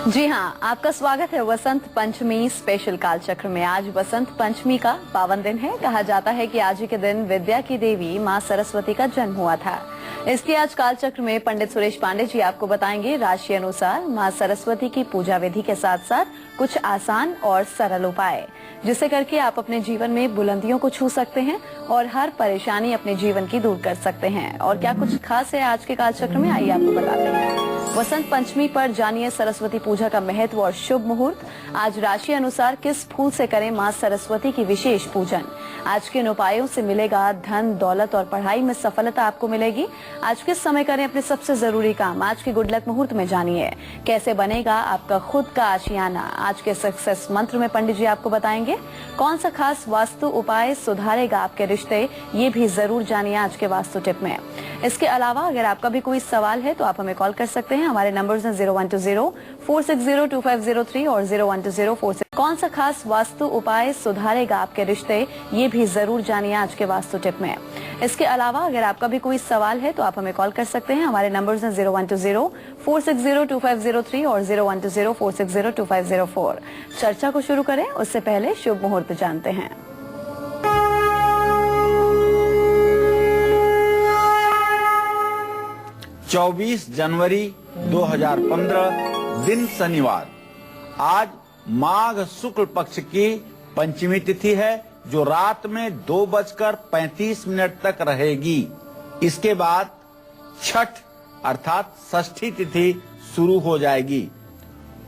जी हाँ, आपका स्वागत है वसंत पंचमी स्पेशल कालचक्र में। आज वसंत पंचमी का पावन दिन है। कहा जाता है कि आज ही के दिन विद्या की देवी माँ सरस्वती का जन्म हुआ था। इसलिए आज कालचक्र में पंडित सुरेश पांडे जी आपको बताएंगे राशि अनुसार माँ सरस्वती की पूजा विधि के साथ साथ कुछ आसान और सरल उपाय, जिसे करके आप अपने जीवन में बुलंदियों को छू सकते हैं और हर परेशानी अपने जीवन की दूर कर सकते हैं। और क्या कुछ खास है आज के कालचक्र में, आइए आपको बताते हैं। वसंत पंचमी पर जानिए सरस्वती पूजा का महत्व और शुभ मुहूर्त। आज राशि अनुसार किस फूल से करें माँ सरस्वती की विशेष पूजन। आज के इन उपायों से मिलेगा धन, दौलत और पढ़ाई में सफलता आपको मिलेगी। आज किस समय करें अपने सबसे जरूरी काम। आज के गुड लक मुहूर्त में जानिए कैसे बनेगा आपका खुद का आशियाना। आज के सक्सेस मंत्र में पंडित जी आपको बताएंगे कौन सा खास वास्तु उपाय सुधारेगा आपके रिश्ते। ये भी जरूर जानिए आज के वास्तु टिप में। इसके अलावा अगर आपका भी कोई सवाल है तो आप हमें कॉल कर सकते हैं। हमारे नंबर्स हैं 0120-460-2503 और 0120-46। कौन सा खास वास्तु उपाय सुधारेगा आपके रिश्ते, ये भी जरूर जानिए आज के वास्तु टिप में। इसके अलावा अगर आपका भी कोई सवाल है तो आप हमें कॉल कर सकते हैं। हमारे नंबर्स हैं 0120-460-2503 और 0120-460-2504। चर्चा को शुरू करें उससे पहले शुभ मुहूर्त जानते हैं। 24 जनवरी 2015 दिन शनिवार। आज माघ शुक्ल पक्ष की पंचमी तिथि है जो रात में 2:35 तक रहेगी। इसके बाद छठ अर्थात षष्ठी तिथि शुरू हो जाएगी।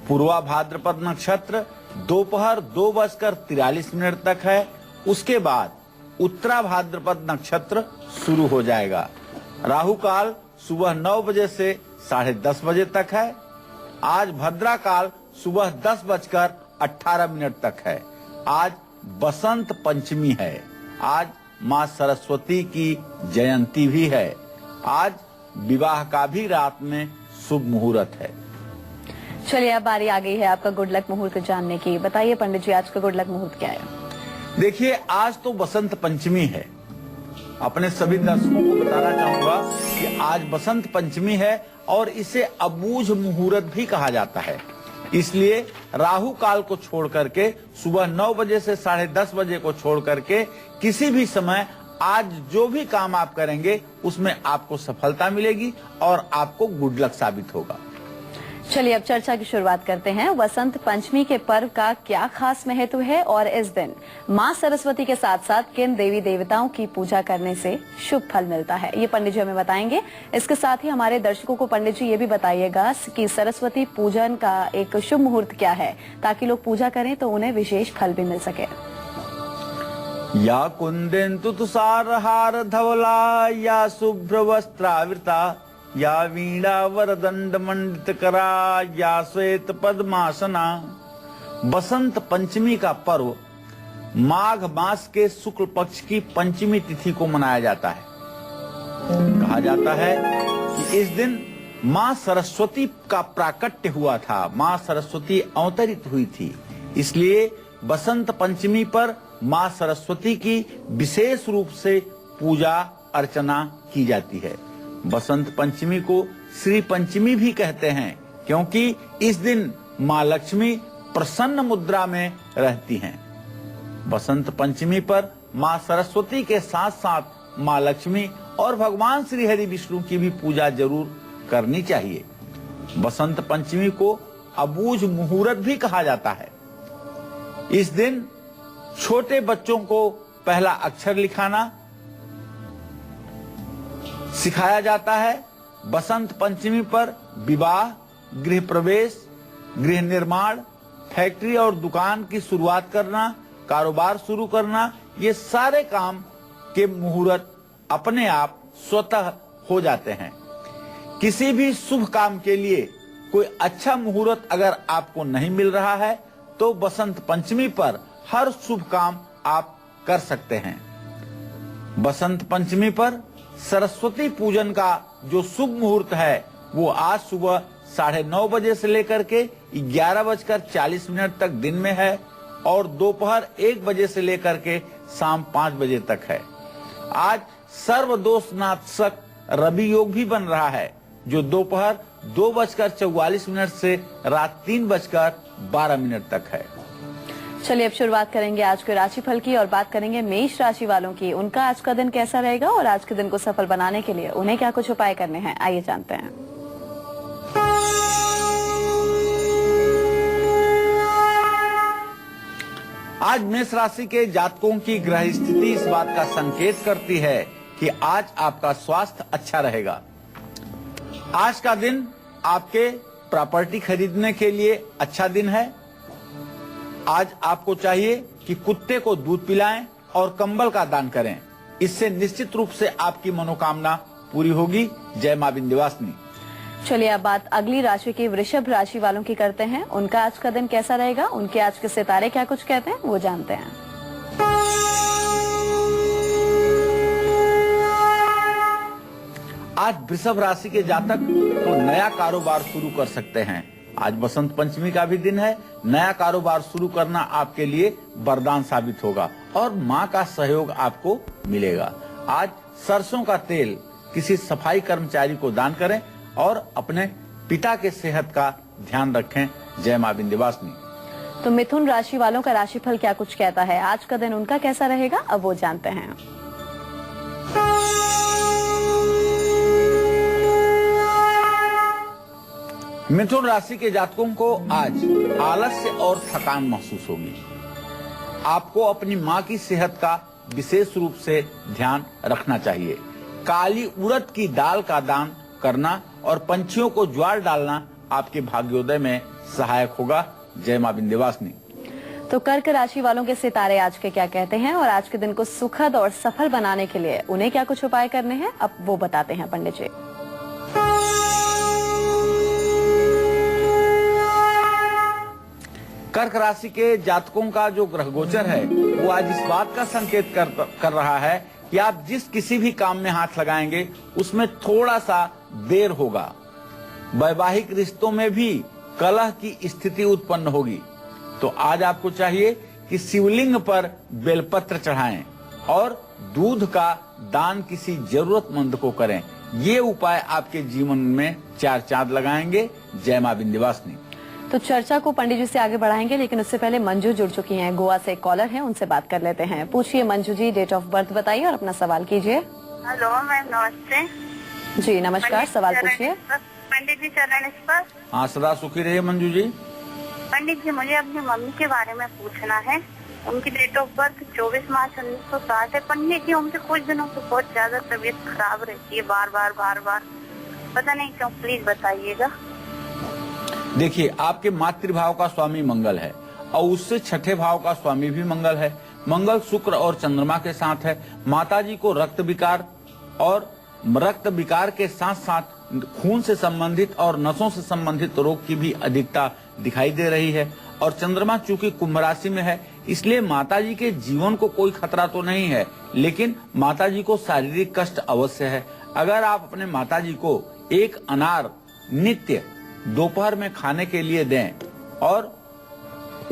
पूर्वा भाद्रपद नक्षत्र दोपहर 2:43 तक है। उसके बाद उत्तरा भाद्रपद नक्षत्र शुरू हो जाएगा। राहु काल सुबह 9 बजे से 10:30 बजे तक है। आज भद्रा काल सुबह 10:18 तक है। आज बसंत पंचमी है। आज माँ सरस्वती की जयंती भी है। आज विवाह का भी रात में शुभ मुहूर्त है। चलिए अब बारी आ गई है आपका गुड लक मुहूर्त जानने की। बताइए पंडित जी आज का गुड लक मुहूर्त क्या है। देखिए आज तो बसंत पंचमी है। अपने सभी दर्शकों को बताना चाहूंगा कि आज बसंत पंचमी है और इसे अबूझ मुहूर्त भी कहा जाता है। इसलिए राहु काल को छोड़ करके सुबह 9 बजे से 10:30 बजे को छोड़ करके किसी भी समय आज जो भी काम आप करेंगे उसमें आपको सफलता मिलेगी और आपको गुड लक साबित होगा। चलिए अब चर्चा की शुरुआत करते हैं। वसंत पंचमी के पर्व का क्या खास महत्व है और इस दिन माँ सरस्वती के साथ साथ किन देवी देवताओं की पूजा करने से शुभ फल मिलता है, ये पंडित जी हमें बताएंगे। इसके साथ ही हमारे दर्शकों को पंडित जी ये भी बताइएगा कि सरस्वती पूजन का एक शुभ मुहूर्त क्या है ताकि लोग पूजा करें तो उन्हें विशेष फल भी मिल सके। या कुंदेन्तु तुषारहार धवला या शुभ्र वस्त्रावृता या वीणा वरदंड मंडित करा या श्वेत पद्मासना। बसंत पंचमी का पर्व माघ मास के शुक्ल पक्ष की पंचमी तिथि को मनाया जाता है। कहा जाता है कि इस दिन माँ सरस्वती का प्राकट्य हुआ था। माँ सरस्वती अवतरित हुई थी। इसलिए बसंत पंचमी पर माँ सरस्वती की विशेष रूप से पूजा अर्चना की जाती है। बसंत पंचमी को श्री पंचमी भी कहते हैं क्योंकि इस दिन माँ लक्ष्मी प्रसन्न मुद्रा में रहती हैं। बसंत पंचमी पर माँ सरस्वती के साथ साथ माँ लक्ष्मी और भगवान श्री हरि विष्णु की भी पूजा जरूर करनी चाहिए। बसंत पंचमी को अबूझ मुहूर्त भी कहा जाता है। इस दिन छोटे बच्चों को पहला अक्षर लिखाना सिखाया जाता है। बसंत पंचमी पर विवाह, गृह प्रवेश, गृह निर्माण, फैक्ट्री और दुकान की शुरुआत करना, कारोबार शुरू करना, ये सारे काम के मुहूर्त अपने आप स्वतः हो जाते हैं। किसी भी शुभ काम के लिए कोई अच्छा मुहूर्त अगर आपको नहीं मिल रहा है तो बसंत पंचमी पर हर शुभ काम आप कर सकते हैं। बसंत पंचमी पर सरस्वती पूजन का जो शुभ मुहूर्त है वो आज सुबह 9:30 बजे से लेकर के 11:40 तक दिन में है और दोपहर 1 बजे से लेकर के शाम 5 बजे तक है। आज सर्वदोष नाशक रवि योग भी बन रहा है जो दोपहर 2:44 से रात 3:12 तक है। चलिए अब शुरुआत करेंगे आज के राशिफल की और बात करेंगे मेष राशि वालों की। उनका आज का दिन कैसा रहेगा और आज के दिन को सफल बनाने के लिए उन्हें क्या कुछ उपाय करने हैं, आइए जानते हैं। आज मेष राशि के जातकों की ग्रह स्थिति इस बात का संकेत करती है कि आज आपका स्वास्थ्य अच्छा रहेगा। आज का दिन आपके प्रॉपर्टी खरीदने के लिए अच्छा दिन है। आज आपको चाहिए कि कुत्ते को दूध पिलाएं और कंबल का दान करें। इससे निश्चित रूप से आपकी मनोकामना पूरी होगी। जय मां विंध्यवासिनी। चलिए अब बात अगली राशि की वृषभ राशि वालों की करते हैं। उनका आज का दिन कैसा रहेगा, उनके आज के सितारे क्या कुछ कहते हैं, वो जानते हैं। आज वृषभ राशि के जातक तो नया कारोबार शुरू कर सकते हैं। आज बसंत पंचमी का भी दिन है। नया कारोबार शुरू करना आपके लिए वरदान साबित होगा और मां का सहयोग आपको मिलेगा। आज सरसों का तेल किसी सफाई कर्मचारी को दान करें और अपने पिता के सेहत का ध्यान रखें। जय मां विंध्यवासिनी। तो मिथुन राशि वालों का राशिफल क्या कुछ कहता है, आज का दिन उनका कैसा रहेगा, अब वो जानते हैं। मिथुन राशि के जातकों को आज आलस्य और थकान महसूस होगी। आपको अपनी मां की सेहत का विशेष रूप से ध्यान रखना चाहिए। काली उड़द की दाल का दान करना और पंछियों को ज्वार डालना आपके भाग्योदय में सहायक होगा। जय मां विंध्यवासिनी। तो कर्क राशि वालों के सितारे आज के क्या कहते हैं और आज के दिन को सुखद और सफल बनाने के लिए उन्हें क्या कुछ उपाय करने हैं, अब वो बताते हैं पंडित जी। कर्क राशि के जातकों का जो ग्रह गोचर है वो आज इस बात का संकेत कर रहा है कि आप जिस किसी भी काम में हाथ लगाएंगे उसमें थोड़ा सा देर होगा। वैवाहिक रिश्तों में भी कलह की स्थिति उत्पन्न होगी। तो आज आपको चाहिए कि शिवलिंग पर बेलपत्र चढ़ाएं और दूध का दान किसी जरूरतमंद को करें। ये उपाय आपके जीवन में 4 चांद लगाएंगे। जय मां विंध्यवासिनी। तो चर्चा को पंडित जी से आगे बढ़ाएंगे, लेकिन उससे पहले मंजू जुड़ चुकी हैं। गोवा से एक कॉलर हैं, उनसे बात कर लेते हैं। पूछिए Manju ji, date of birth बताइए और अपना सवाल कीजिए। हेलो मैम, नमस्ते जी नमस्कार, सवाल पूछिए। पंडित जी चरण स्पर्श। हाँ, सदा सुखी रहिए मंजू जी। पंडित जी, मुझे अपनी मम्मी के बारे में पूछना है। उनकी डेट ऑफ बर्थ 24 मार्च 1960 है। पंडित जी, उनसे कुछ दिनों से बहुत ज्यादा तबीयत खराब रहती है, बार बार पता नहीं क्यों, प्लीज बताइएगा। देखिए, आपके मातृभाव का स्वामी मंगल है और उससे छठे भाव का स्वामी भी मंगल है। मंगल शुक्र और चंद्रमा के साथ है। माताजी को रक्त विकार और रक्त विकार के साथ साथ खून से संबंधित और नसों से संबंधित रोग की भी अधिकता दिखाई दे रही है। और चंद्रमा चूंकि कुंभ राशि में है, इसलिए माताजी के जीवन को कोई खतरा तो नहीं है, लेकिन माताजी को शारीरिक कष्ट अवश्य है। अगर आप अपने माताजी को एक अनार नित्य दोपहर में खाने के लिए दें और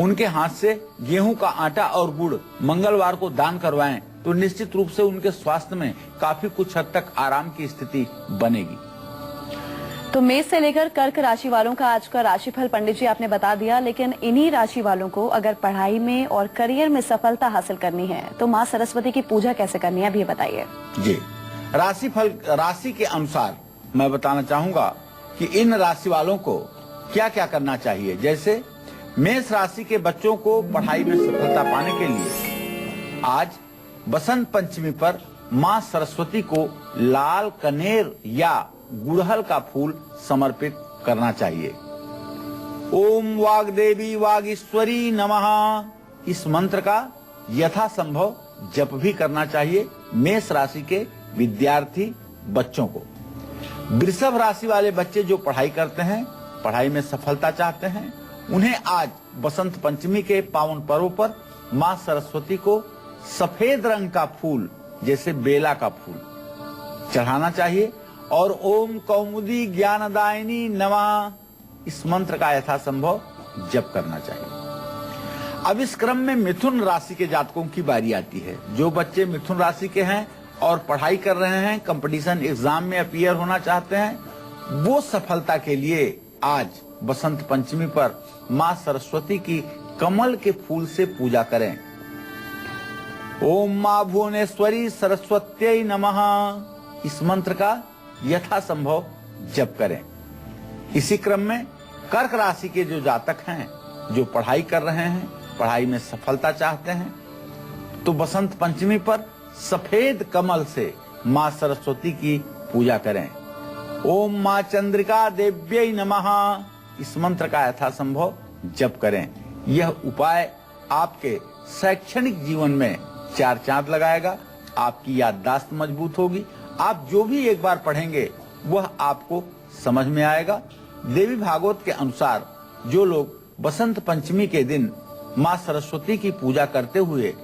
उनके हाथ से गेहूं का आटा और गुड़ मंगलवार को दान करवाएं, तो निश्चित रूप से उनके स्वास्थ्य में काफी कुछ हद तक आराम की स्थिति बनेगी। तो मेष से लेकर कर्क राशि वालों का आज का राशिफल पंडित जी आपने बता दिया, लेकिन इन्हीं राशि वालों को अगर पढ़ाई में और करियर में सफलता हासिल करनी है तो माँ सरस्वती की पूजा कैसे करनी है, अभी बताइए। जी, राशि के अनुसार मैं बताना चाहूंगा कि इन राशि वालों को क्या क्या करना चाहिए। जैसे मेष राशि के बच्चों को पढ़ाई में सफलता पाने के लिए आज बसंत पंचमी पर मां सरस्वती को लाल कनेर या गुड़हल का फूल समर्पित करना चाहिए। ओम वाग्देवी वागीश्वरी नमः इस मंत्र का यथासंभव जप भी करना चाहिए मेष राशि के विद्यार्थी बच्चों को। वृषभ राशि वाले बच्चे जो पढ़ाई करते हैं, पढ़ाई में सफलता चाहते हैं, उन्हें आज बसंत पंचमी के पावन पर्व पर मां सरस्वती को सफेद रंग का फूल जैसे बेला का फूल चढ़ाना चाहिए और ओम कौमुदी ज्ञानदायिनी नमः इस मंत्र का यथासंभव जप करना चाहिए। अब इस क्रम में मिथुन राशि के जातकों की बारी आती है। जो बच्चे मिथुन राशि के हैं और पढ़ाई कर रहे हैं, कंपटीशन एग्जाम में अपीयर होना चाहते हैं, वो सफलता के लिए आज बसंत पंचमी पर माँ सरस्वती की कमल के फूल से पूजा करें। ओम माँ भुवनेश्वरी सरस्वत्यै नमः, इस मंत्र का यथासंभव जप करें। इसी क्रम में कर्क राशि के जो जातक हैं, जो पढ़ाई कर रहे हैं, पढ़ाई में सफलता चाहते हैं, तो बसंत पंचमी पर सफेद कमल से माँ सरस्वती की पूजा करें। ओम माँ चंद्रिका देव्यै नमः, इस मंत्र का यथासंभव जप करें। यह उपाय आपके शैक्षणिक जीवन में 4 चांद लगाएगा। आपकी याददाश्त मजबूत होगी। आप जो भी एक बार पढ़ेंगे वह आपको समझ में आएगा। देवी भागवत के अनुसार जो लोग बसंत पंचमी के दिन माँ सरस्वती की पूजा करते हुए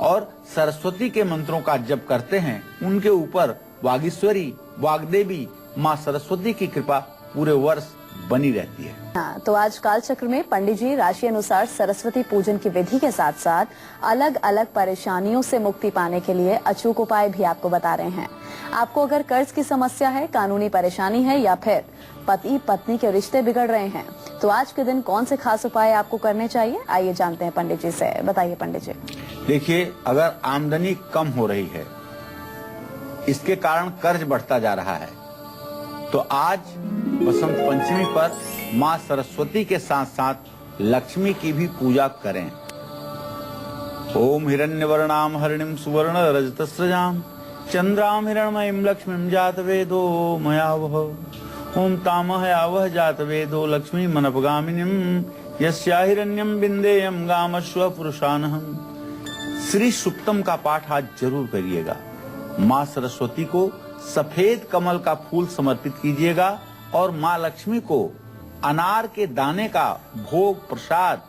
और सरस्वती के मंत्रों का जप करते हैं, उनके ऊपर वागीश्वरी वाग्देवी माँ सरस्वती की कृपा पूरे वर्ष बनी रहती है। हाँ, तो आज कालचक्र में पंडित जी राशि अनुसार सरस्वती पूजन की विधि के साथ साथ अलग अलग परेशानियों से मुक्ति पाने के लिए अचूक उपाय भी आपको बता रहे हैं। आपको अगर कर्ज की समस्या है, कानूनी परेशानी है या फिर पति पत्नी के रिश्ते बिगड़ रहे हैं, तो आज के दिन कौन से खास उपाय आपको करने चाहिए, आइए जानते हैं पंडित जी से। बताइए पंडित जी। देखिए, अगर आमदनी कम हो रही है, इसके कारण कर्ज बढ़ता जा रहा है, तो आज बसंत पंचमी पर माँ सरस्वती के साथ साथ लक्ष्मी की भी पूजा करें। ओम हिरण्यवर्णाम हरिणीम सुवर्ण रजतस्रजाम चंद्राम हिरण्मयीं लक्ष्मीं जातवेदो मयावह। ओम तामहयावह जातवेदो लक्ष्मी मनपगामिनीं यस्या हिरण्यं बिंदेयं गामश्व पुरुषानहम्। श्री सुक्तम का पाठ आज जरूर करिएगा। माँ सरस्वती को सफेद कमल का फूल समर्पित कीजिएगा और माँ लक्ष्मी को अनार के दाने का भोग प्रसाद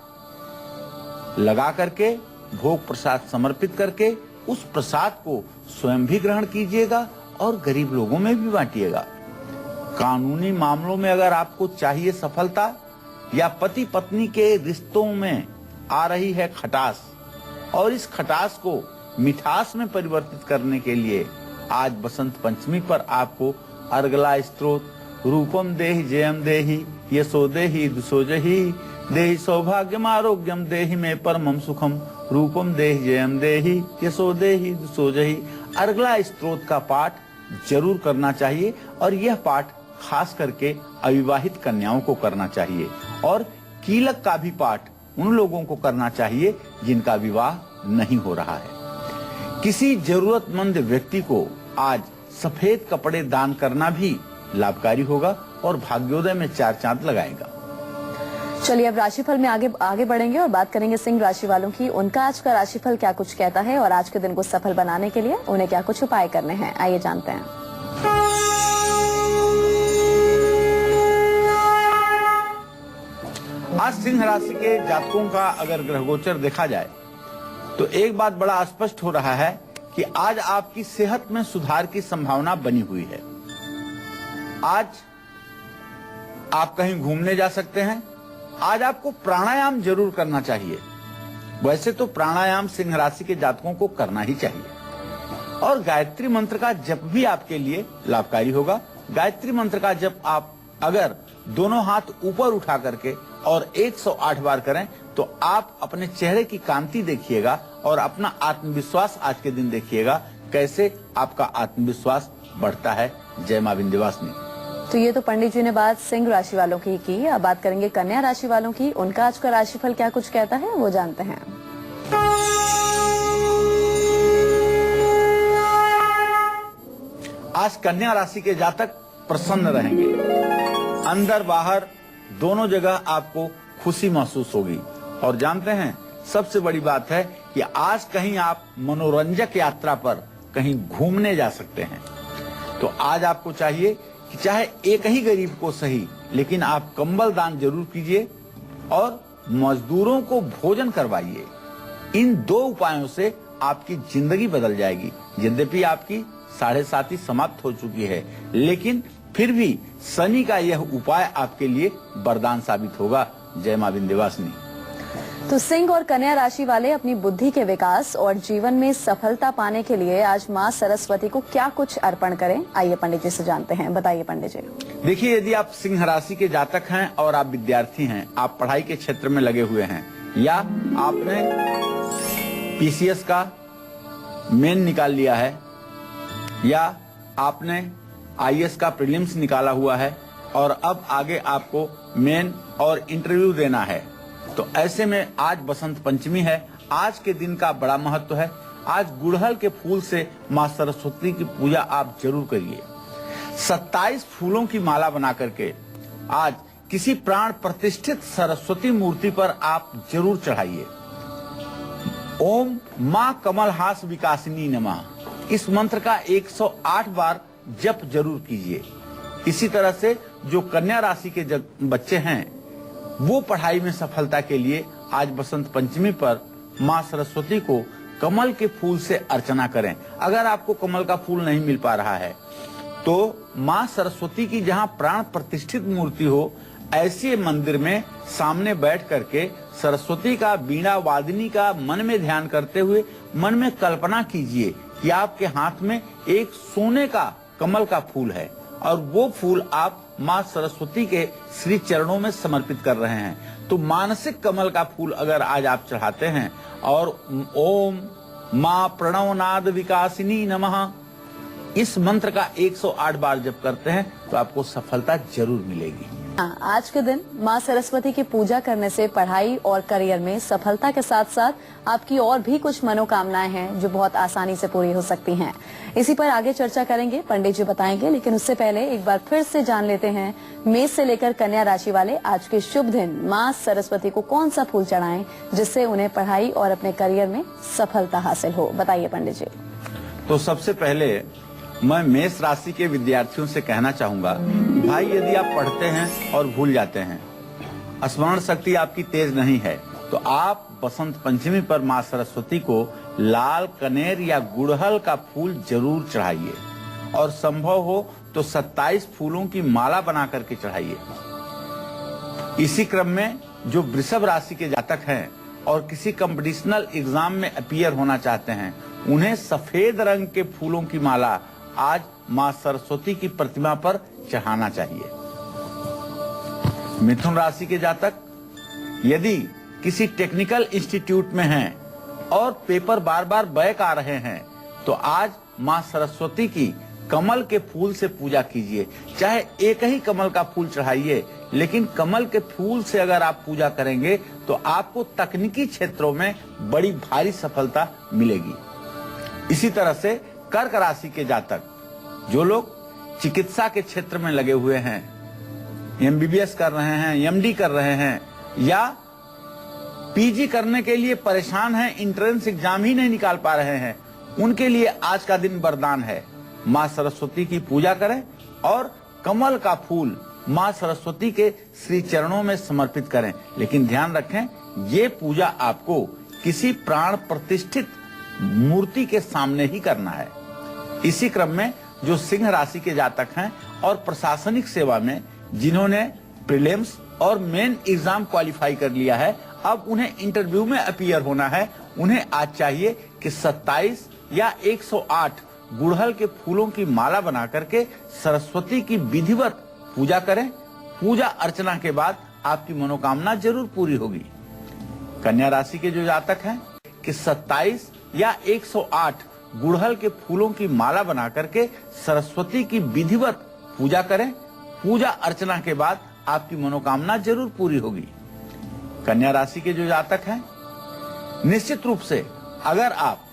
लगा करके, भोग प्रसाद समर्पित करके उस प्रसाद को स्वयं भी ग्रहण कीजिएगा और गरीब लोगों में भी बांटिएगा। कानूनी मामलों में अगर आपको चाहिए सफलता या पति पत्नी के रिश्तों में आ रही है खटास और इस खटास को मिठास में परिवर्तित करने के लिए आज बसंत पंचमी पर आपको अर्गला स्तोत्र रूपम देहि जयम देहि यशो देहि दुसोजहि देहि सौभाग्यम आरोग्यम देहि में परमम सुखम रूपम देहि जयम देहि यशो देहि दुसोजहि, अर्गला स्तोत्र का पाठ जरूर करना चाहिए और यह पाठ खास करके अविवाहित कन्याओं को करना चाहिए और कीलक का भी पाठ उन लोगों को करना चाहिए जिनका विवाह नहीं हो रहा है। किसी जरूरतमंद व्यक्ति को आज सफेद कपड़े दान करना भी लाभकारी होगा और भाग्योदय में 4 चांद लगाएगा। चलिए अब राशिफल में आगे बढ़ेंगे और बात करेंगे सिंह राशि वालों की। उनका आज का राशिफल क्या कुछ कहता है और आज के दिन को सफल बनाने के लिए उन्हें क्या कुछ उपाय करने हैं, आइए जानते हैं। आज सिंह राशि के जातकों का अगर ग्रह गोचर देखा जाए तो एक बात बड़ा स्पष्ट हो रहा है कि आज आपकी सेहत में सुधार की संभावना बनी हुई है। आज आप कहीं घूमने जा सकते हैं। आज आपको प्राणायाम जरूर करना चाहिए। वैसे तो प्राणायाम सिंह राशि के जातकों को करना ही चाहिए और गायत्री मंत्र का जप भी आपके लिए लाभकारी होगा। गायत्री मंत्र का जप आप अगर दोनों हाथ ऊपर उठा करके और 108 बार करें तो आप अपने चेहरे की कांति देखिएगा और अपना आत्मविश्वास आज के दिन देखिएगा कैसे आपका आत्मविश्वास बढ़ता है। जय मां विंध्यवासिनी। तो ये तो पंडित जी ने बात सिंह राशि वालों की। अब बात करेंगे कन्या राशि वालों की। उनका आज का राशिफल क्या कुछ कहता है वो जानते हैं। आज कन्या राशि के जातक प्रसन्न रहेंगे। अंदर बाहर दोनों जगह आपको खुशी महसूस होगी और जानते हैं सबसे बड़ी बात है कि आज कहीं आप मनोरंजक यात्रा पर कहीं घूमने जा सकते हैं। तो आज आपको चाहिए कि चाहे एक ही गरीब को सही लेकिन आप कंबल दान जरूर कीजिए और मजदूरों को भोजन करवाइए। इन 2 उपायों से आपकी जिंदगी बदल जाएगी। यद्यपि आपकी 7.5 समाप्त हो चुकी है लेकिन फिर भी शनि का यह उपाय आपके लिए वरदान साबित होगा। जय मां विंध्यवासिनी। तो सिंह और कन्या राशि वाले अपनी बुद्धि के विकास और जीवन में सफलता पाने के लिए आज माँ सरस्वती को क्या कुछ अर्पण करें, आइए पंडित जी से जानते हैं। बताइए पंडित जी। देखिए, यदि आप सिंह राशि के जातक हैं और आप विद्यार्थी हैं, आप पढ़ाई के क्षेत्र में लगे हुए हैं, या आपने पीसीएस का मेन निकाल लिया है, या आपने आईएएस का प्रीलिम्स निकाला हुआ है और अब आगे आपको मेन और इंटरव्यू देना है, तो ऐसे में आज बसंत पंचमी है। आज के दिन का बड़ा महत्व है। आज गुड़हल के फूल से माँ सरस्वती की पूजा आप जरूर करिए। 27 फूलों की माला बना करके आज किसी प्राण प्रतिष्ठित सरस्वती मूर्ति पर आप जरूर चढ़ाइए। ओम माँ कमलहास विकासिनी नमः, इस मंत्र का 108 बार जप जरूर कीजिए। इसी तरह से जो कन्या राशि के बच्चे हैं वो पढ़ाई में सफलता के लिए आज बसंत पंचमी पर माँ सरस्वती को कमल के फूल से अर्चना करें। अगर आपको कमल का फूल नहीं मिल पा रहा है तो माँ सरस्वती की जहाँ प्राण प्रतिष्ठित मूर्ति हो, ऐसे मंदिर में सामने बैठ करके सरस्वती का बीणा वादिनी का मन में ध्यान करते हुए मन में कल्पना कीजिए कि आपके हाथ में एक सोने का कमल का फूल है और वो फूल आप माँ सरस्वती के श्री चरणों में समर्पित कर रहे हैं। तो मानसिक कमल का फूल अगर आज आप चढ़ाते हैं और ओम माँ प्रणवनाद विकासिनी नमः, इस मंत्र का 108 बार जप करते हैं तो आपको सफलता जरूर मिलेगी। आज के दिन माँ सरस्वती की पूजा करने से पढ़ाई और करियर में सफलता के साथ साथ आपकी और भी कुछ मनोकामनाएं हैं जो बहुत आसानी से पूरी हो सकती हैं। इसी पर आगे चर्चा करेंगे, पंडित जी बताएंगे, लेकिन उससे पहले एक बार फिर से जान लेते हैं मेष से लेकर कन्या राशि वाले आज के शुभ दिन माँ सरस्वती को कौन सा फूल चढ़ाएं जिससे उन्हें पढ़ाई और अपने करियर में सफलता हासिल हो। बताइए पंडित जी। तो सबसे पहले मैं मेष राशि के विद्यार्थियों से कहना चाहूंगा, भाई यदि आप पढ़ते हैं और भूल जाते हैं, स्मरण शक्ति आपकी तेज नहीं है, तो आप बसंत पंचमी पर माँ सरस्वती को लाल कनेर या गुड़हल का फूल जरूर चढ़ाइए और संभव हो तो 27 फूलों की माला बना करके चढ़ाइए। इसी क्रम में जो वृषभ राशि के जातक हैं और किसी कंपटीशनल एग्जाम में अपीयर होना चाहते हैं, उन्हें सफेद रंग के फूलों की माला आज माँ सरस्वती की प्रतिमा पर चढ़ाना चाहिए। मिथुन राशि के जातक यदि किसी टेक्निकल इंस्टीट्यूट में हैं और पेपर बार बार बैक आ रहे हैं, तो आज माँ सरस्वती की कमल के फूल से पूजा कीजिए। चाहे एक ही कमल का फूल चढ़ाइए, लेकिन कमल के फूल से अगर आप पूजा करेंगे तो आपको तकनीकी क्षेत्रों में बड़ी भारी सफलता मिलेगी। इसी तरह से कर्क राशि के जातक जो लोग चिकित्सा के क्षेत्र में लगे हुए हैं, एमबीबीएस कर रहे हैं, एमडी कर रहे हैं या पीजी करने के लिए परेशान हैं, एंट्रेंस एग्जाम ही नहीं निकाल पा रहे हैं, उनके लिए आज का दिन वरदान है। माँ सरस्वती की पूजा करें और कमल का फूल माँ सरस्वती के श्री चरणों में समर्पित करें। लेकिन ध्यान रखें, ये पूजा आपको किसी प्राण प्रतिष्ठित मूर्ति के सामने ही करना है। इसी क्रम में जो सिंह राशि के जातक हैं और प्रशासनिक सेवा में जिन्होंने प्रीलिम्स और मेन एग्जाम क्वालिफाई कर लिया है, अब उन्हें इंटरव्यू में अपीयर होना है, उन्हें आज चाहिए कि 27 या 108 गुड़हल के फूलों की माला बना करके सरस्वती की विधिवत पूजा करें। पूजा अर्चना के बाद आपकी मनोकामना जरूर पूरी होगी। कन्या राशि के जो जातक हैं कि 27 या 108 गुड़हल के फूलों की माला बना करके सरस्वती की विधिवत पूजा करें। पूजा अर्चना के बाद आपकी मनोकामना जरूर पूरी होगी। कन्या राशि के जो जातक हैं, निश्चित रूप से अगर आप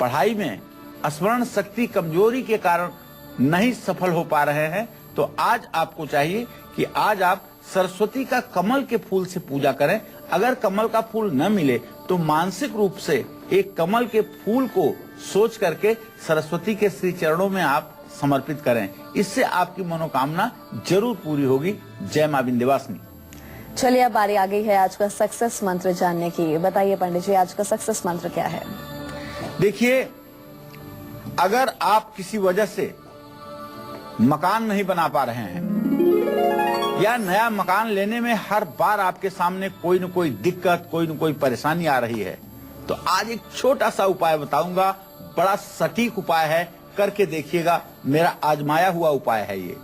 पढ़ाई में स्मरण शक्ति कमजोरी के कारण नहीं सफल हो पा रहे हैं, तो आज आपको चाहिए कि आज आप सरस्वती का कमल के फूल से पूजा करें। अगर कमल का फूल न मिले तो मानसिक रूप से एक कमल के फूल को सोच करके सरस्वती के श्री चरणों में आप समर्पित करें। इससे आपकी मनोकामना जरूर पूरी होगी। जय मां विंध्यवासिनी। चलिए अब बारी आ गई है आज का सक्सेस मंत्र जानने की। बताइए पंडित जी, आज का सक्सेस मंत्र क्या है? देखिए, अगर आप किसी वजह से मकान नहीं बना पा रहे हैं या नया मकान लेने में हर बार आपके सामने कोई न कोई दिक्कत, कोई न कोई परेशानी आ रही है, तो आज एक छोटा सा उपाय बताऊंगा। बड़ा सटीक उपाय है, करके देखिएगा। मेरा आजमाया हुआ उपाय है ये।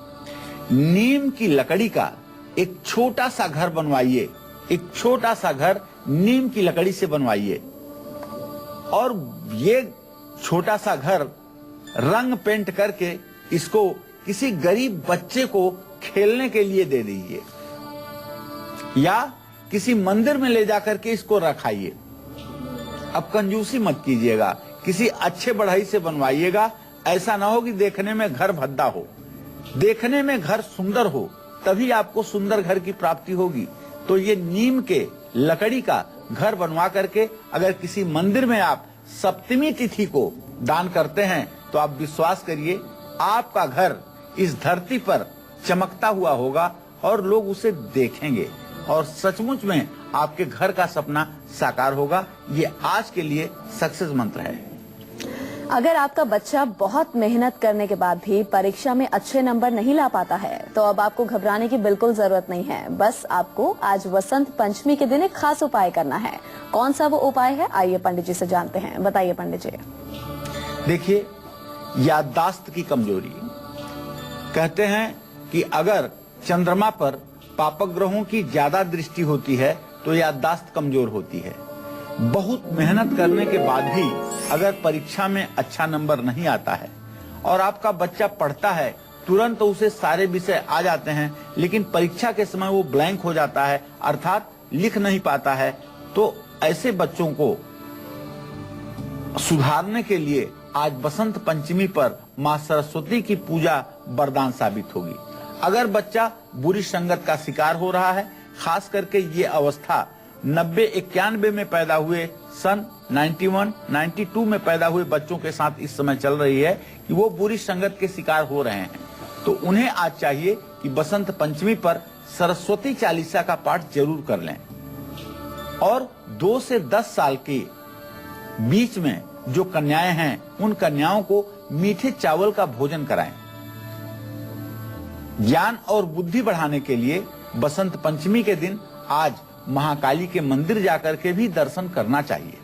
नीम की लकड़ी का एक छोटा सा घर बनवाइए, एक छोटा सा घर नीम की लकड़ी से बनवाइए, और ये छोटा सा घर रंग पेंट करके इसको किसी गरीब बच्चे को खेलने के लिए दे दीजिए, या किसी मंदिर में ले जाकर के इसको रखाइए। अब कंजूसी मत कीजिएगा, किसी अच्छे बढ़ई से बनवाइएगा। ऐसा ना हो कि देखने में घर भद्दा हो, देखने में घर सुंदर हो, तभी आपको सुंदर घर की प्राप्ति होगी। तो ये नीम के लकड़ी का घर बनवा करके अगर किसी मंदिर में आप सप्तमी तिथि को दान करते हैं, तो आप विश्वास करिए आपका घर इस धरती पर चमकता हुआ होगा और लोग उसे देखेंगे और सचमुच में आपके घर का सपना साकार होगा। ये आज के लिए सक्सेस मंत्र है। अगर आपका बच्चा बहुत मेहनत करने के बाद भी परीक्षा में अच्छे नंबर नहीं ला पाता है, तो अब आपको घबराने की बिल्कुल जरूरत नहीं है। बस आपको आज वसंत पंचमी के दिन एक खास उपाय करना है। कौन सा वो उपाय है, आइए पंडित जी से जानते हैं। बताइए पंडित जी। देखिए, याददाश्त की कमजोरी, कहते हैं कि अगर चंद्रमा पर पापक ग्रहों की ज्यादा दृष्टि होती है तो याददाश्त कमजोर होती है। बहुत मेहनत करने के बाद भी अगर परीक्षा में अच्छा नंबर नहीं आता है और आपका बच्चा पढ़ता है, तुरंत उसे सारे विषय आ जाते हैं, लेकिन परीक्षा के समय वो ब्लैंक हो जाता है, अर्थात लिख नहीं पाता है, तो ऐसे बच्चों को सुधारने के लिए आज बसंत पंचमी पर मां सरस्वती की पूजा वरदान साबित होगी। अगर बच्चा बुरी संगत का शिकार हो रहा है, खास करके ये अवस्था 90-91 में पैदा हुए, सन 91-92 में पैदा हुए बच्चों के साथ इस समय चल रही है कि वो बुरी संगत के शिकार हो रहे हैं, तो उन्हें आज चाहिए कि बसंत पंचमी पर सरस्वती चालीसा का पाठ जरूर कर लें, और 2 से 10 साल के बीच में जो कन्याएं हैं, उन कन्याओं को मीठे चावल का भोजन कराएं। ज्ञान और बुद्धि बढ़ाने के लिए बसंत पंचमी के दिन आज महाकाली के मंदिर जाकर के भी दर्शन करना चाहिए।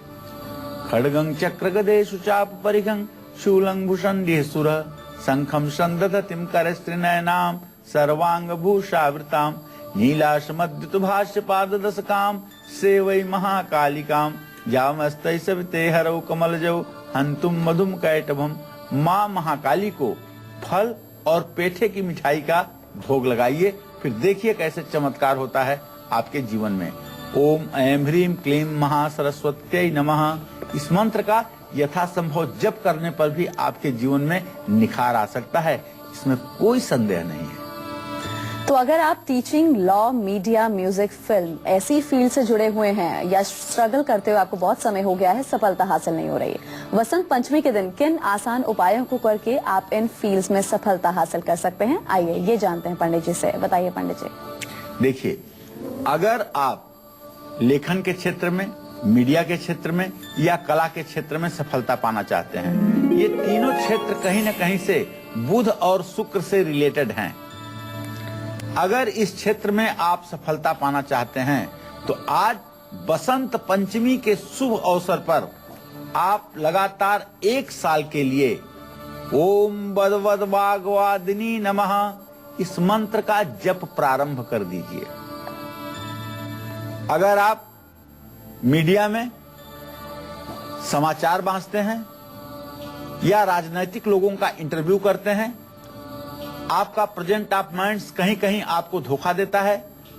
खड्गं चक्र गदेषु चाप परिघं शूलं भूषण्डिसुर शंखं संदधतिं करस्त्रिनयनां सर्वांग भूषावृतां नीलाशमद्युत भाष्य पाददशकां सेवै महाकालिकां यामस्तै सविते हरौ कमलजौ हंतुम मधुम कैटभम। मां महाकाली को फल और पेठे की मिठाई का भोग लगाइए, फिर देखिए कैसे चमत्कार होता है आपके जीवन में। ओम ऐं ह्रीं क्लीं महासरस्वत्यै नमः। इस मंत्र का यथासंभव जप करने पर भी आपके जीवन में निखार आ सकता है, इसमें कोई संदेह नहीं है। तो अगर आप teaching, law, media, music, film ऐसी फील्ड से जुड़े हुए हैं या स्ट्रगल करते हुए आपको बहुत समय हो गया है, सफलता हासिल नहीं हो रही, वसंत पंचमी के दिन किन आसान उपायों को करके आप इन फील्ड्स में सफलता हासिल कर सकते हैं, आइए ये जानते हैं पंडित जी से। बताइए पंडित जी। देखिए, अगर आप लेखन के क्षेत्र में, मीडिया के क्षेत्र में या कला के क्षेत्र में सफलता पाना चाहते हैं, ये तीनों क्षेत्र कहीं न कहीं से बुध और शुक्र से रिलेटेड हैं। अगर इस क्षेत्र में आप सफलता पाना चाहते हैं, तो आज बसंत पंचमी के शुभ अवसर पर आप लगातार 1 साल के लिए ओम बदवद वाग्वादिनी नमः इस मंत्र का जप प्रारंभ कर दीजिए। अगर आप मीडिया में समाचार बांचते हैं या राजनीतिक लोगों का इंटरव्यू करते हैं, आपका प्रेजेंट ऑफ माइंड्स कहीं कहीं आपको धोखा देता है,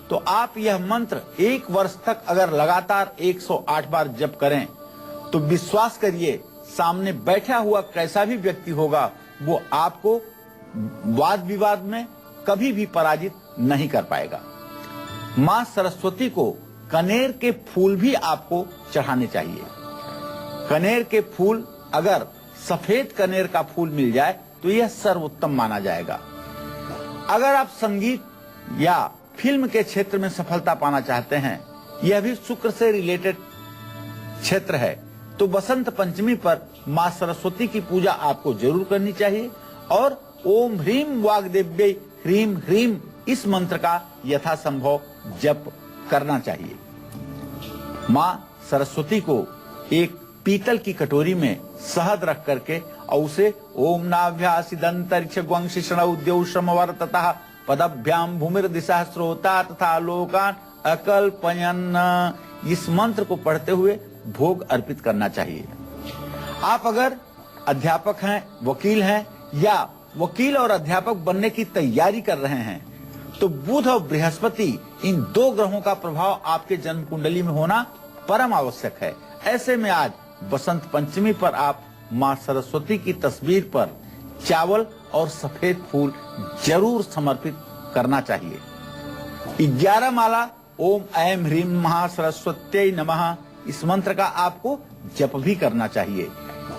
तो आप यह मंत्र 1 वर्ष तक अगर लगातार 108 बार जप करें, तो विश्वास करिए सामने बैठा हुआ कैसा भी व्यक्ति होगा, वो आपको वाद विवाद में कभी भी पराजित नहीं कर पाएगा। मां सरस्वती को कनेर के फूल भी आपको चढ़ाने चाहिए। कनेर के फूल, अगर सफेद कनेर का फूल मिल जाए तो यह सर्वोत्तम माना जाएगा। अगर आप संगीत या फिल्म के क्षेत्र में सफलता पाना चाहते हैं, यह भी शुक्र से रिलेटेड क्षेत्र है, तो बसंत पंचमी पर मां सरस्वती की पूजा आपको जरूर करनी चाहिए और ओम ह्रीं वाग्देव्यै ह्रीं ह्रीं इस मंत्र का यथासंभव जप करना चाहिए। माँ सरस्वती को एक पीतल की कटोरी में शहद रख करके और उसे ओम नाभ्यासिदंतरिक्ष ग्वंशिषण उद्यौ श्रमवर्ततः पदभ्याम भूमिर दिशा स्रोता तथा लोकान अकल्पयन, इस मंत्र को पढ़ते हुए भोग अर्पित करना चाहिए। आप अगर अध्यापक हैं, वकील हैं या वकील और अध्यापक बनने की तैयारी कर रहे हैं तो बुध और बृहस्पति इन दो ग्रहों का प्रभाव आपके जन्म कुंडली में होना परम आवश्यक है। ऐसे में आज बसंत पंचमी पर आप माँ सरस्वती की तस्वीर पर चावल और सफेद फूल जरूर समर्पित करना चाहिए। 11 माला ओम ऐं ह्रीं महासरस्वत्यै नमः, इस मंत्र का आपको जप भी करना चाहिए।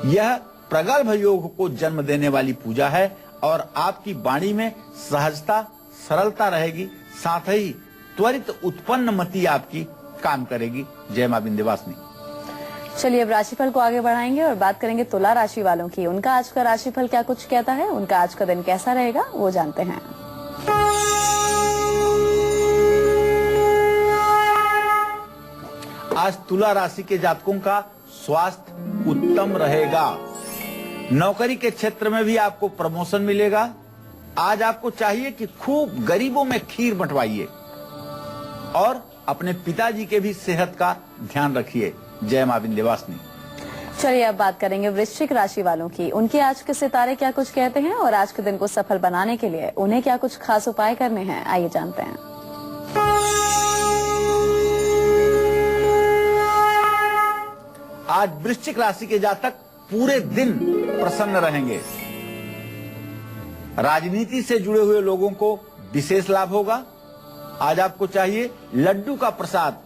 यह प्रगल्भ योग को जन्म देने वाली पूजा है और आपकी वाणी में सहजता सरलता रहेगी, साथ ही त्वरित उत्पन्न मति आपकी काम करेगी। जय मां विंध्यवासिनी। चलिए अब राशिफल को आगे बढ़ाएंगे और बात करेंगे तुला राशि वालों की। उनका आज का राशिफल क्या कुछ कहता है, उनका आज का दिन कैसा रहेगा, वो जानते हैं। आज तुला राशि के जातकों का स्वास्थ्य उत्तम रहेगा। नौकरी के क्षेत्र में भी आपको प्रमोशन मिलेगा। आज आपको चाहिए कि खूब गरीबों में खीर बंटवाइए और अपने पिताजी के भी सेहत का ध्यान रखिए। जय मां विंध्यवासिनी। चलिए अब बात करेंगे वृश्चिक राशि वालों की। उनके आज के सितारे क्या कुछ कहते हैं और आज के दिन को सफल बनाने के लिए उन्हें क्या कुछ खास उपाय करने हैं, आइए जानते हैं। आज वृश्चिक राशि के जातक पूरे दिन प्रसन्न रहेंगे। राजनीति से जुड़े हुए लोगों को विशेष लाभ होगा। आज आपको चाहिए लड्डू का प्रसाद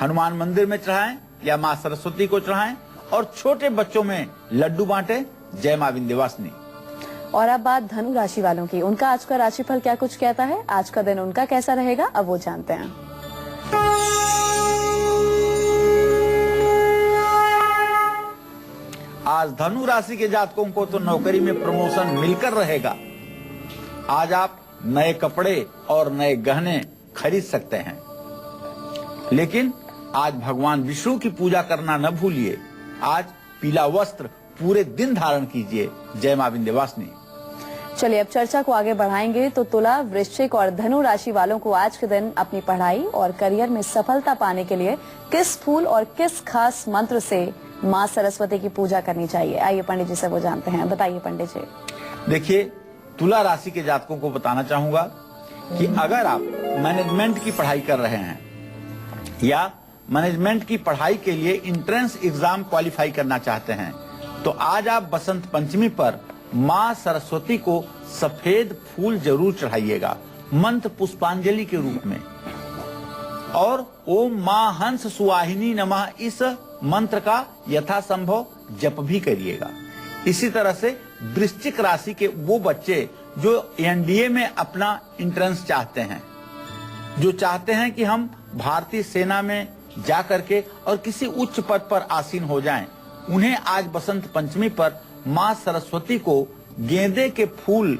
हनुमान मंदिर में चढ़ाएं या मां सरस्वती को चढ़ाएं और छोटे बच्चों में लड्डू बांटें। जय मां विंध्यवासिनी। और अब बात धनु राशि वालों की। उनका आज का राशिफल क्या कुछ कहता है, आज का दिन उनका कैसा रहेगा, अब वो जानते हैं। आज धनु राशि के जातकों को तो नौकरी में प्रमोशन मिलकर रहेगा। आज आप नए कपड़े और नए गहने खरीद सकते हैं, लेकिन आज भगवान विष्णु की पूजा करना न भूलिए। आज पीला वस्त्र पूरे दिन धारण कीजिए। जय मां विंध्यवासिनी। चलिए अब चर्चा को आगे बढ़ाएंगे तो तुला, वृश्चिक और धनु राशि वालों को आज के दिन अपनी पढ़ाई और करियर में सफलता पाने के लिए किस फूल और किस खास मंत्र से माँ सरस्वती की पूजा करनी चाहिए, आइए पंडित जी से वो जानते हैं। बताइए पंडित जी। देखिए, तुला राशि के जातकों को बताना चाहूंगा कि अगर आप मैनेजमेंट की पढ़ाई कर रहे हैं या मैनेजमेंट की पढ़ाई के लिए एंट्रेंस एग्जाम क्वालिफाई करना चाहते हैं तो आज आप बसंत पंचमी पर माँ सरस्वती को सफेद फूल जरूर चढ़ाइएगा मंत्र पुष्पांजलि के रूप में, और ओम माँ हंस सुवाहिनी नमः इस मंत्र का यथासंभव जप भी करिएगा। इसी तरह से वृश्चिक राशि के वो बच्चे जो एनडीए में अपना एंट्रेंस चाहते हैं, जो चाहते हैं कि हम भारतीय सेना में जा करके और किसी उच्च पद पर आसीन हो जाएं, उन्हें आज बसंत पंचमी पर माँ सरस्वती को गेंदे के फूल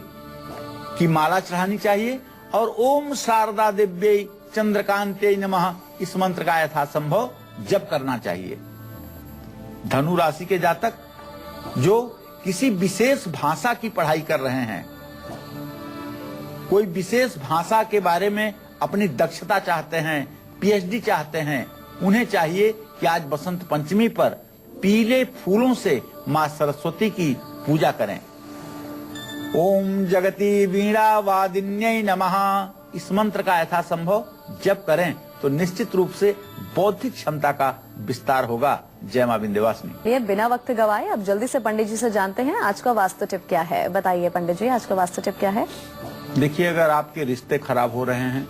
की माला चढ़ानी चाहिए और ओम शारदा दिव्यै चंद्रकांते नमः इस मंत्र का यथासंभव जप करना चाहिए। धनु राशि के जातक जो किसी विशेष भाषा की पढ़ाई कर रहे हैं, कोई विशेष भाषा के बारे में अपनी दक्षता चाहते हैं, पीएचडी चाहते हैं, उन्हें चाहिए कि आज बसंत पंचमी पर पीले फूलों से मां सरस्वती की पूजा करें। ओम जगती वीणा वादिन्यै नमः इस मंत्र का यथासंभव जप करें तो निश्चित रूप से बौद्धिक क्षमता का विस्तार होगा। जय मां विंध्यवासिनी। ये बिना वक्त गवाए अब जल्दी से पंडित जी से जानते हैं आज का वास्तु टिप क्या है। बताइए पंडित जी, आज का वास्तु टिप क्या है। देखिए, अगर आपके रिश्ते खराब हो रहे हैं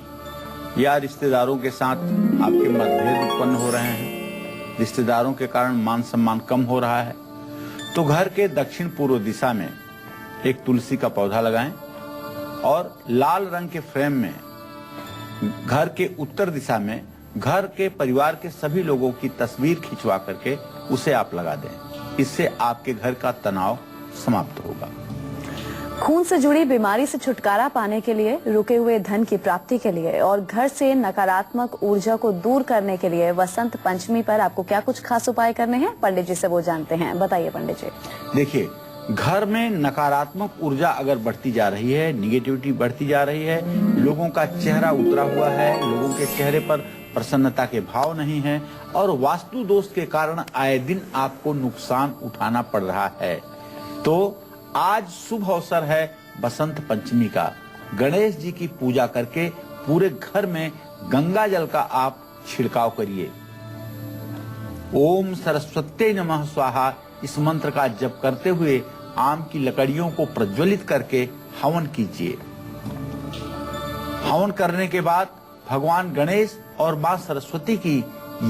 या रिश्तेदारों के साथ आपके मतभेद उत्पन्न हो रहे हैं, रिश्तेदारों के कारण मान सम्मान कम हो रहा है, तो घर के दक्षिण पूर्व दिशा में एक तुलसी का पौधा लगाएं और लाल रंग के फ्रेम में घर के उत्तर दिशा में घर के परिवार के सभी लोगों की तस्वीर खिंचवा करके उसे आप लगा दें। इससे आपके घर का तनाव समाप्त होगा। खून से जुड़ी बीमारी से छुटकारा पाने के लिए, रुके हुए धन की प्राप्ति के लिए और घर से नकारात्मक ऊर्जा को दूर करने के लिए वसंत पंचमी पर आपको क्या कुछ खास उपाय करने हैं, पंडित जी से वो जानते हैं। बताइए पंडित जी। देखिए, घर में नकारात्मक ऊर्जा अगर बढ़ती जा रही है, निगेटिविटी बढ़ती जा रही है, लोगों का चेहरा उतरा हुआ है, लोगों के चेहरे पर प्रसन्नता के भाव नहीं है और वास्तु दोष के कारण आए दिन आपको नुकसान उठाना पड़ रहा है, तो आज शुभ अवसर है बसंत पंचमी का। गणेश जी की पूजा करके पूरे घर में गंगा जल का आप छिड़काव करिए। ओम सरस्वती नमः स्वाहा इस मंत्र का जप करते हुए आम की लकड़ियों को प्रज्वलित करके हवन कीजिए। हवन करने के बाद भगवान गणेश और मां सरस्वती की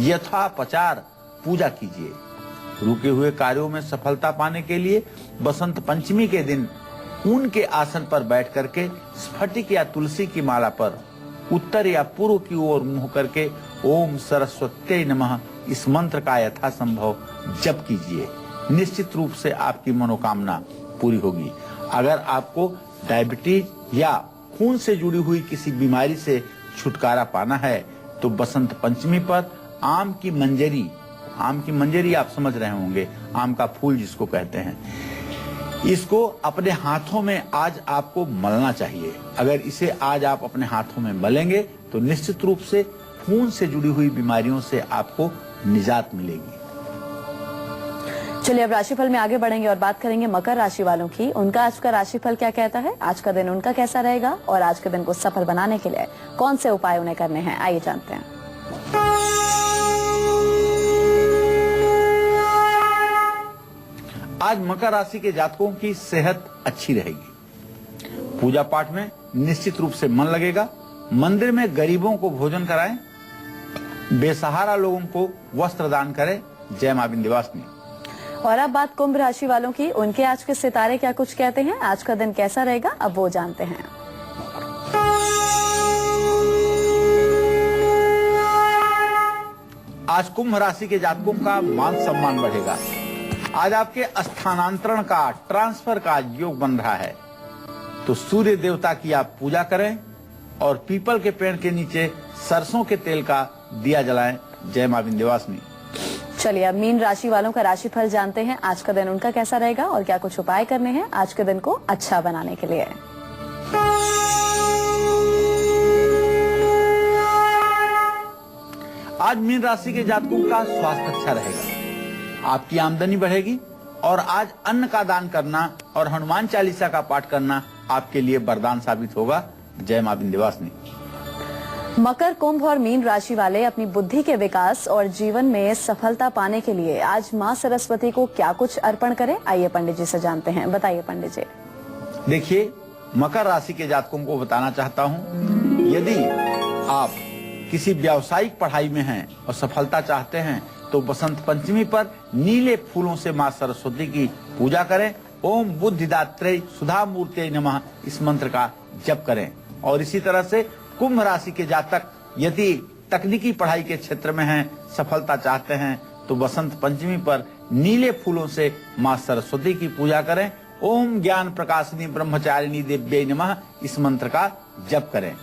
यथापचार पूजा कीजिए। रुके हुए कार्यों में सफलता पाने के लिए बसंत पंचमी के दिन ऊन के आसन पर बैठ करके स्फटिक या तुलसी की माला पर उत्तर या पूर्व की ओर मुंह करके ओम सरस्वती नमः इस मंत्र का यथासंभव जप कीजिए। निश्चित रूप से आपकी मनोकामना पूरी होगी। अगर आपको डायबिटीज या खून से जुड़ी हुई किसी बीमारी से छुटकारा पाना है तो बसंत पंचमी पर आम की मंजरी आप समझ रहे होंगे, आम का फूल जिसको कहते हैं, इसको अपने हाथों में आज आपको मलना चाहिए। अगर इसे आज आप अपने हाथों में मलेंगे तो निश्चित रूप से खून से जुड़ी हुई बीमारियों से आपको निजात मिलेगी। चलिए अब राशिफल में आगे बढ़ेंगे और बात करेंगे मकर राशि वालों की। उनका आज का राशिफल क्या कहता है, आज का दिन उनका कैसा रहेगा और आज के दिन को सफल बनाने के लिए कौन से उपाय उन्हें करने हैं, आइए जानते हैं। आज मकर राशि के जातकों की सेहत अच्छी रहेगी। पूजा पाठ में निश्चित रूप से मन लगेगा। मंदिर में गरीबों को भोजन कराएं, बेसहारा लोगों को वस्त्र दान करें। जय मां विंध्यवासिनी। और अब बात कुंभ राशि वालों की। उनके आज के सितारे क्या कुछ कहते हैं, आज का दिन कैसा रहेगा, अब वो जानते हैं। आज कुंभ राशि के जातकों का मान सम्मान बढ़ेगा। आज आपके स्थानांतरण का, ट्रांसफर का योग बन रहा है, तो सूर्य देवता की आप पूजा करें और पीपल के पेड़ के नीचे सरसों के तेल का दिया जलाएं। जय मां विंध्यवासिनी। चलिए अब मीन राशि वालों का राशिफल जानते हैं। आज का दिन उनका कैसा रहेगा और क्या कुछ उपाय करने हैं आज के दिन को अच्छा बनाने के लिए। आज मीन राशि के जातकों का स्वास्थ्य अच्छा रहेगा। आपकी आमदनी बढ़ेगी और आज अन्न का दान करना और हनुमान चालीसा का पाठ करना आपके लिए वरदान साबित होगा। जय मां विंध्यवासिनी। मकर, कुंभ और मीन राशि वाले अपनी बुद्धि के विकास और जीवन में सफलता पाने के लिए आज मां सरस्वती को क्या कुछ अर्पण करें, आइए पंडित जी से जानते हैं। बताइए पंडित जी। देखिए, मकर राशि के जातकों को बताना चाहता हूं, यदि आप किसी व्यावसायिक पढ़ाई में हैं और सफलता चाहते हैं तो बसंत पंचमी पर नीले फूलों से मां सरस्वती की पूजा करें। ओम बुद्धिदात्रे सुधा मूर्ते नमः इस मंत्र का जप करें। और इसी तरह से कुंभ राशि के जातक यदि तकनीकी पढ़ाई के क्षेत्र में हैं, सफलता चाहते हैं तो बसंत पंचमी पर नीले फूलों से मां सरस्वती की पूजा करें। ओम ज्ञान प्रकाशिनी ब्रह्मचारिणी देव्यै नमः इस मंत्र का जप करें।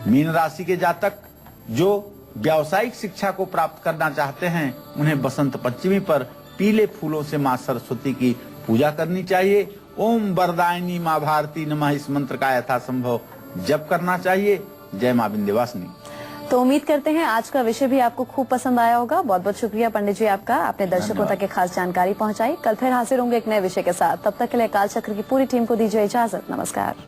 मीन राशि के जातक जो व्यावसायिक शिक्षा को प्राप्त करना चाहते हैं, उन्हें बसंत पंचमी पर पीले फूलों से मां सरस्वती की पूजा करनी चाहिए। ओम वरदायिनी मां भारती नमः इस मंत्र का यथासंभव जप करना चाहिए। जय मां विंध्यवासिनी। तो उम्मीद करते हैं आज का विषय भी आपको खूब पसंद आया होगा। बहुत बहुत शुक्रिया पंडित जी आपका, आपने दर्शकों तक एक खास जानकारी पहुंचाई। कल फिर हाजिर होंगे एक नए विषय के साथ। तब तक के लिए काल चक्र की पूरी टीम को दीजिए इजाजत। नमस्कार।